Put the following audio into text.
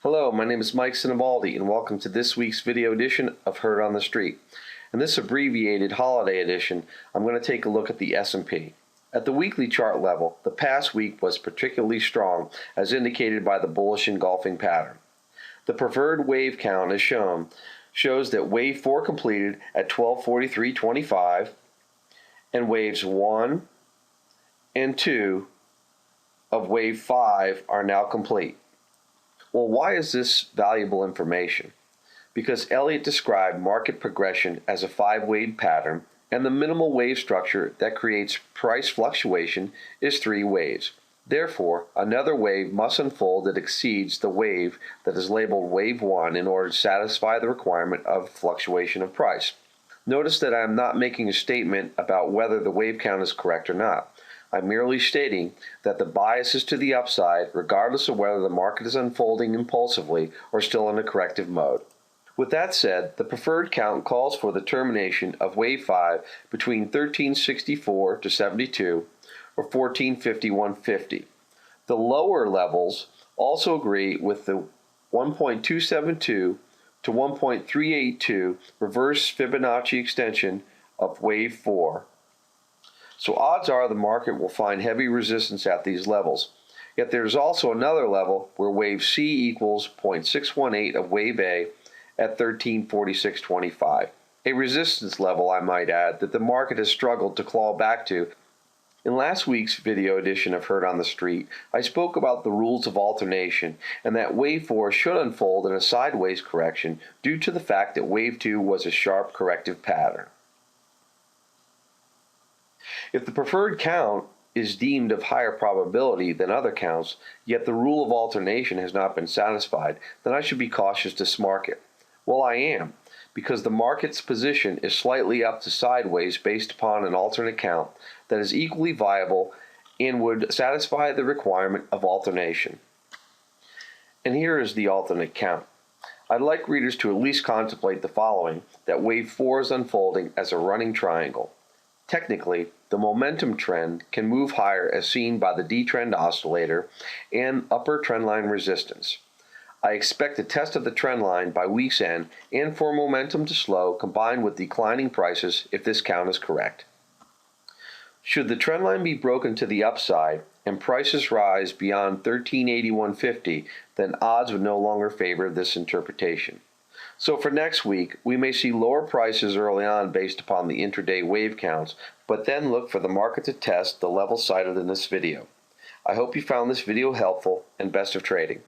Hello, my name is Mike Sinibaldi, and welcome to this week's video edition of Heard on the Street. In this abbreviated holiday edition, I'm going to take a look at the S&P. At the weekly chart level, the past week was particularly strong, as indicated by the bullish engulfing pattern. The preferred wave count, as shown, shows that wave 4 completed at 12:43.25, and waves 1 and 2 of wave 5 are now complete. Well, why is this valuable information? Because Elliott described market progression as a 5-wave pattern, and the minimal wave structure that creates price fluctuation is 3 waves. Therefore, another wave must unfold that exceeds the wave that is labeled wave 1 in order to satisfy the requirement of fluctuation of price. Notice that I am not making a statement about whether the wave count is correct or not. I'm merely stating that the bias is to the upside regardless of whether the market is unfolding impulsively or still in a corrective mode. With that said, the preferred count calls for the termination of wave 5 between 1364 to 72 or 1451.50. The lower levels also agree with the 1.272 to 1.382 reverse Fibonacci extension of wave 4. So odds are the market will find heavy resistance at these levels. Yet there is also another level where wave C equals 0.618 of wave A at 1346.25. A resistance level, I might add, that the market has struggled to claw back to. In last week's video edition of Heard on the Street, I spoke about the rules of alternation and that wave 4 should unfold in a sideways correction due to the fact that wave 2 was a sharp corrective pattern. If the preferred count is deemed of higher probability than other counts, yet the rule of alternation has not been satisfied, then I should be cautious this market. Well, I am, because the market's position is slightly up to sideways based upon an alternate count that is equally viable and would satisfy the requirement of alternation. And here is the alternate count. I'd like readers to at least contemplate the following, that wave 4 is unfolding as a running triangle. Technically, the momentum trend can move higher as seen by the D-trend oscillator and upper trendline resistance. I expect a test of the trend line by week's end and for momentum to slow combined with declining prices if this count is correct. Should the trend line be broken to the upside and prices rise beyond 1381.50, then odds would no longer favor this interpretation. So for next week, we may see lower prices early on based upon the intraday wave counts, but then look for the market to test the level cited in this video. I hope you found this video helpful, and best of trading.